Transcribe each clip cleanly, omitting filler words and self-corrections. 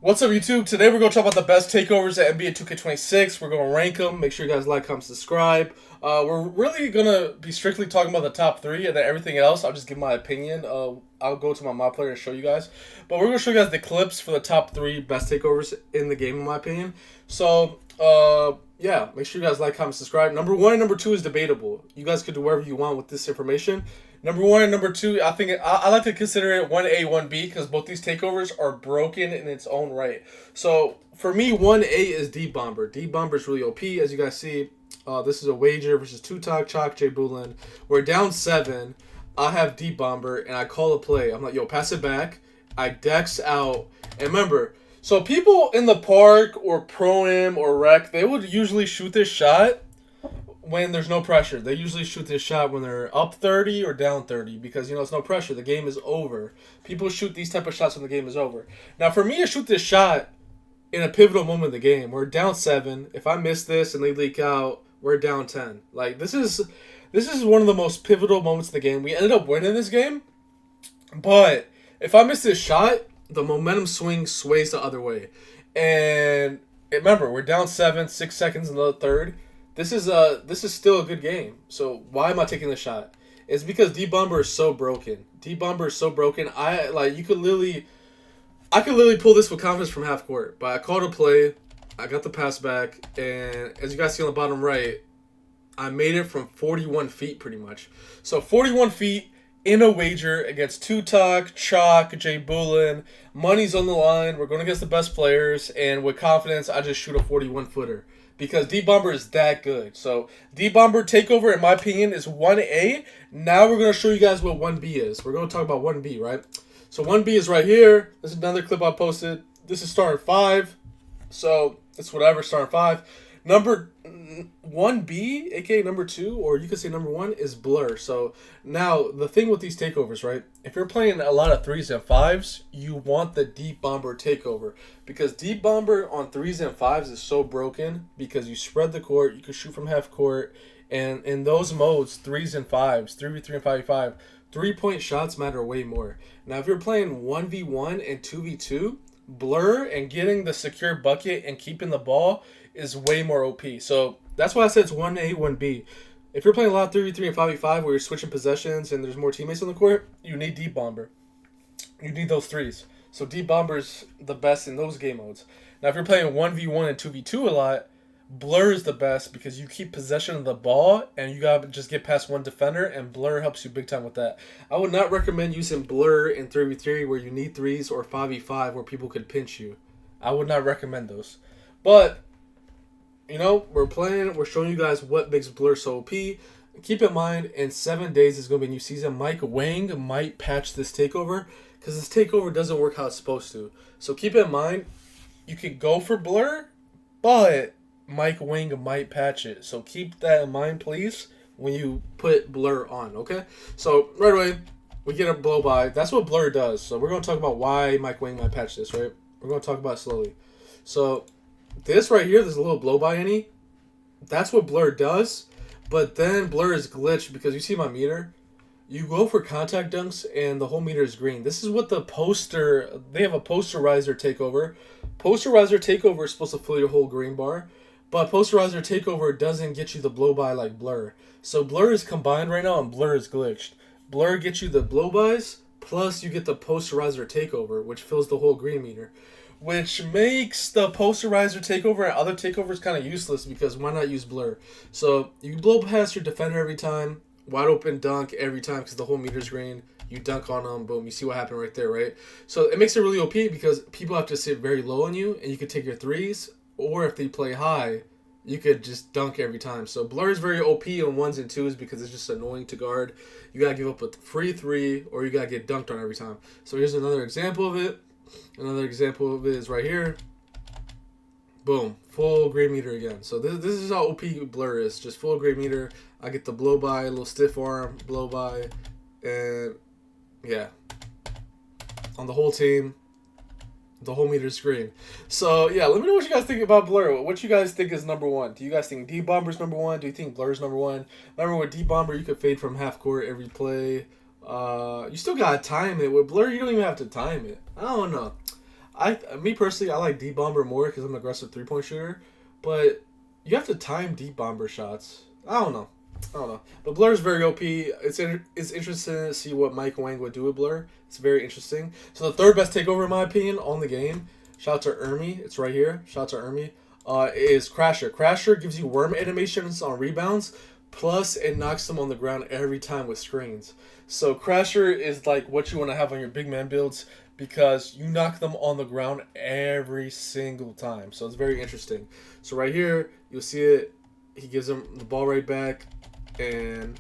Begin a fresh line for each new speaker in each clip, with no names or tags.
What's up, YouTube? Today we're going to talk about the best takeovers at NBA 2K26. We're going to rank them. Make sure you guys like, comment, subscribe. We're really going to be strictly talking about the top three, and then everything else, I'll just give my opinion. I'll go to my mod player and show you guys. But we're going to show you guys the clips for the top three best takeovers in the game, in my opinion. So, yeah, make sure you guys like, comment, subscribe. Number one and number two is debatable. You guys could do whatever you want with this information. Number one and number two, I like to consider it 1A, 1B because both these takeovers are broken in its own right. So for me, 1A is Deep Bomber. Deep Bomber is really OP. As you guys see, this is a wager versus Tutok, Chalk, Jay Bulin. We're down 7. I have Deep Bomber, and I call a play. I'm like, yo, pass it back. I dex out. And remember, so people in the park or pro-am or rec, they would usually shoot this shot when there's no pressure. They usually shoot this shot when they're up 30 or down 30 because, it's no pressure. The game is over. People shoot these type of shots when the game is over. Now, for me to shoot this shot in a pivotal moment of the game, we're down 7. If I miss this and they leak out, we're down 10. Like, this is one of the most pivotal moments of the game. We ended up winning this game, but if I miss this shot, the momentum swing sways the other way. And remember, we're down 7, 6 seconds in the third. This is still a good game. So why am I taking the shot? It's because D Bomber is so broken. D Bomber is so broken. I could literally pull this with confidence from half court. But I called a play. I got the pass back, and as you guys see on the bottom right, I made it from 41 feet pretty much. So 41 feet in a wager against Tutok, Chalk, Jay Bulin. Money's on the line. We're going against the best players, and with confidence, I just shoot a 41-footer. Because D-Bomber is that good. So, D-Bomber takeover, in my opinion, is 1A. Now we're going to show you guys what 1B is. We're going to talk about 1B, right? So, 1B is right here. This is another clip I posted. This is starting 5. So, it's whatever, starting 5. Number 1B, aka number 2, or you could say number 1, is Blur. So, now, the thing with these takeovers, right? If you're playing a lot of 3s and 5s, you want the Deep Bomber takeover. Because Deep Bomber on 3s and 5s is so broken because you spread the court, you can shoot from half court, and in those modes, 3s and 5s, 3v3 and 5v5, 3-point shots matter way more. Now, if you're playing 1v1 and 2v2, Blur and getting the secure bucket and keeping the ball is way more OP. So that's why I said it's 1A, 1B. If you're playing a lot of 3v3 and 5v5 where you're switching possessions and there's more teammates on the court, you need Deep Bomber. You need those 3s. So Deep Bomber's the best in those game modes. Now if you're playing 1v1 and 2v2 a lot, Blur is the best because you keep possession of the ball and you gotta just get past one defender, and Blur helps you big time with that. I would not recommend using Blur in 3v3 where you need 3s or 5v5 where people could pinch you. I would not recommend those. But we're showing you guys what makes Blur so OP. Keep in mind, in 7 days is going to be a new season. Mike Wang might patch this takeover because this takeover doesn't work how it's supposed to. So keep in mind, you could go for Blur, but Mike Wang might patch it. So keep that in mind, please, when you put Blur on, okay? So right away, we get a blow by. That's what Blur does. So we're going to talk about why Mike Wang might patch this, right? We're going to talk about it slowly. So this right here, there's a little blow by any. That's what Blur does. But then Blur is glitched because you see my meter. You go for contact dunks and the whole meter is green. This is what they have a posterizer takeover. Posterizer takeover is supposed to fill your whole green bar. But posterizer takeover doesn't get you the blow by like Blur. So Blur is combined right now and Blur is glitched. Blur gets you the blow bys, plus you get the posterizer takeover, which fills the whole green meter. Which makes the posterizer takeover and other takeovers kind of useless because why not use Blur? So you blow past your defender every time, wide open dunk every time because the whole meter's green. You dunk on them, boom, you see what happened right there, right? So it makes it really OP because people have to sit very low on you and you could take your 3s, or if they play high, you could just dunk every time. So Blur is very OP on 1s and 2s because it's just annoying to guard. You got to give up a free 3 or you got to get dunked on every time. So here's another example of it. Another example of it is right here. Boom. Full green meter again. So this is how OP Blur is. Just full green meter. I get the blow by, a little stiff arm, blow by, and yeah. On the whole team, the whole meter's green. So yeah, let me know what you guys think about Blur. What you guys think is number 1? Do you guys think D Bomber's number 1? Do you think Blur's number 1? Remember with D Bomber you could fade from half court every play. You still gotta time it. With Blur, you don't even have to time it. I don't know. Me personally, I like D Bomber more because I'm an aggressive 3-point shooter, but you have to time D Bomber shots. I don't know. But Blur is very OP. It's interesting to see what Mike Wang would do with Blur. It's very interesting. So the third best takeover in my opinion on the game. Shout out to Ermi. It's right here. Shout out to Ermi. Is Crasher. Crasher gives you worm animations on rebounds. Plus, it knocks them on the ground every time with screens. So Crasher is like what you want to have on your big man builds because you knock them on the ground every single time. So it's very interesting. So right here, you'll see it. He gives him the ball right back, and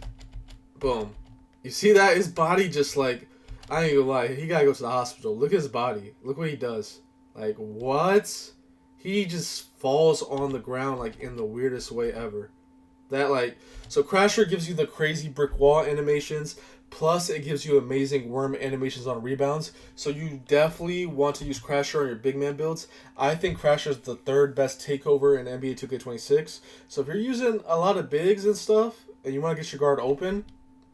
boom. You see that? His body just like, I ain't gonna lie, he gotta go to the hospital. Look at his body. Look what he does. Like, what? He just falls on the ground like in the weirdest way ever. That like, so Crasher gives you the crazy brick wall animations, plus it gives you amazing worm animations on rebounds. So you definitely want to use Crasher on your big man builds. I think Crasher is the third best takeover in NBA 2K26. So if you're using a lot of bigs and stuff, and you want to get your guard open,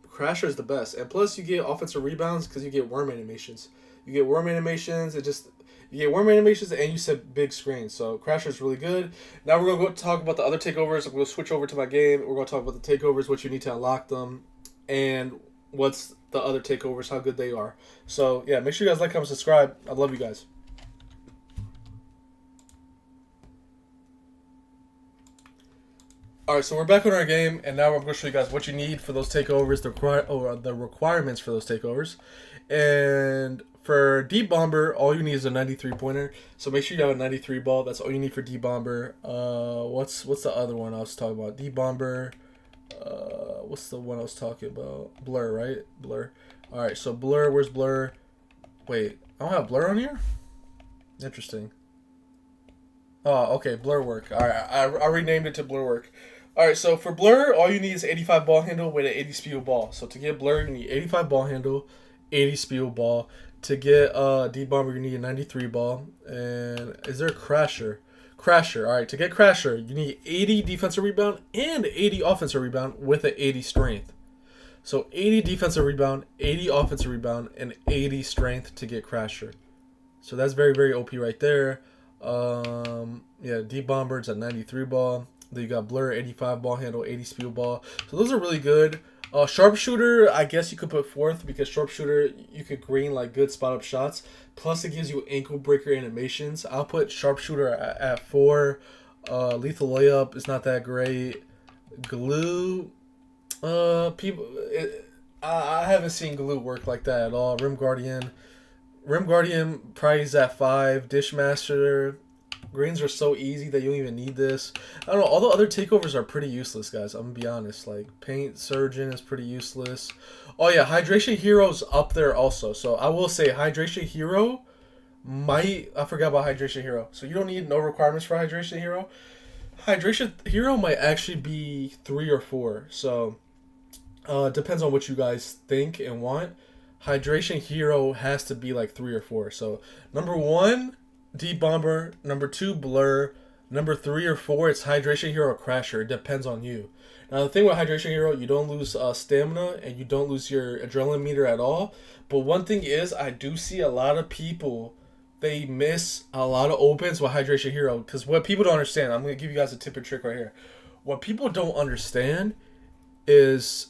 Crasher is the best. And plus you get offensive rebounds because you get worm animations. You get worm animations, you get worm animations and you set big screens. So Crasher is really good. Now we're going to talk about the other takeovers. I'm going to switch over to my game. We're going to talk about the takeovers, what you need to unlock them, and what's the other takeovers, how good they are. So yeah, make sure you guys like, comment, subscribe. I love you guys. Alright, so we're back on our game, and now I'm going to show you guys what you need for those takeovers, the requirements for those takeovers. And for D-Bomber, all you need is a 93-pointer. So make sure you have a 93 ball. That's all you need for D-Bomber. What's the other one I was talking about? D-Bomber. What's the one I was talking about? Blur, right? Blur. Alright, so Blur. Where's Blur? Wait, I don't have Blur on here? Interesting. Oh, okay, Blur Work. Alright, I renamed it to Blur Work. Alright, so for Blur, all you need is 85 ball handle with an 80 speed ball. So to get Blur, you need 85 ball handle, 80 speed ball. To get D-Bomber, you need a 93 ball. And is there a Crasher? Crasher. Alright, to get Crasher, you need 80 defensive rebound and 80 offensive rebound with an 80 strength. So 80 defensive rebound, 80 offensive rebound, and 80 strength to get Crasher. So that's very, very OP right there. Yeah, D-Bomber, it's a 93 ball. Then you got Blur, 85 ball handle, 80 speed ball. So those are really good. Sharpshooter, I guess you could put fourth because Sharpshooter, you could green like good spot up shots. Plus it gives you ankle breaker animations. I'll put Sharpshooter at 4. Lethal layup is not that great. Glue, I haven't seen glue work like that at all. Rim Guardian probably is at 5. Dishmaster. Greens are so easy that you don't even need this. I don't know. All the other takeovers are pretty useless, guys. I'm going to be honest. Like, Paint Surgeon is pretty useless. Oh, yeah. Hydration Hero's up there also. So, I will say Hydration Hero might... I forgot about Hydration Hero. So, you don't need no requirements for Hydration Hero. Hydration Hero might actually be 3 or 4. So, depends on what you guys think and want. Hydration Hero has to be like 3 or 4. So, number 1... D-Bomber, number 2, Blur, number 3 or 4, it's Hydration Hero or Crasher. It depends on you. Now, the thing with Hydration Hero, you don't lose stamina and you don't lose your adrenaline meter at all. But one thing is, I do see a lot of people, they miss a lot of opens with Hydration Hero. Because what people don't understand, I'm going to give you guys a tip and trick right here. What people don't understand is,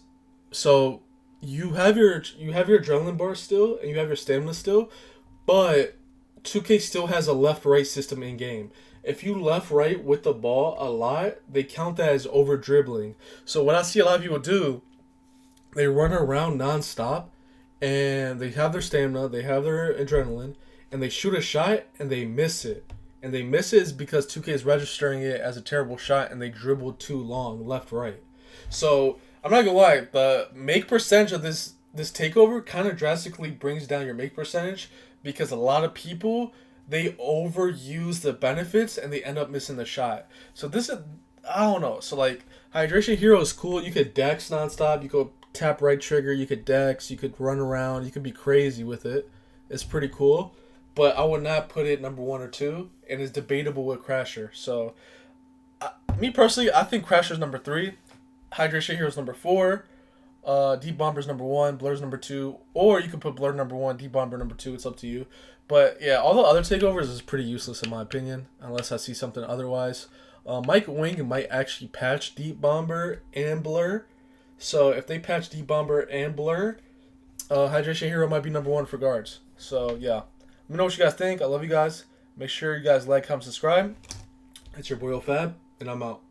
so you have your adrenaline bar still and you have your stamina still, but 2K still has a left-right system in game. If you left-right with the ball a lot, they count that as over-dribbling. So what I see a lot of people do, they run around non-stop, and they have their stamina, they have their adrenaline, and they shoot a shot, and they miss it. And they miss it is because 2K is registering it as a terrible shot, and they dribbled too long left-right. So, I'm not gonna lie, the make percentage of this takeover kind of drastically brings down your make percentage, because a lot of people, they overuse the benefits and they end up missing the shot. So this is, I don't know. So like, Hydration Hero is cool. You could dex nonstop. You could tap right trigger. You could dex. You could run around. You could be crazy with it. It's pretty cool. But I would not put it number 1 or 2. And it's debatable with Crasher. So, me personally, I think Crasher's number 3. Hydration Hero's number 4. Deep Bomber's number 1, Blur's number 2, or you can put Blur number 1, Deep Bomber number 2. It's up to you. But yeah, all the other takeovers is pretty useless in my opinion, unless I see something otherwise. Mike Wing might actually patch Deep Bomber and Blur. So if they patch Deep Bomber and Blur, Hydration Hero might be number 1 for guards. So yeah, let me know what you guys think. I love you guys. Make sure you guys like, comment, subscribe. It's your boy Fab, and I'm out.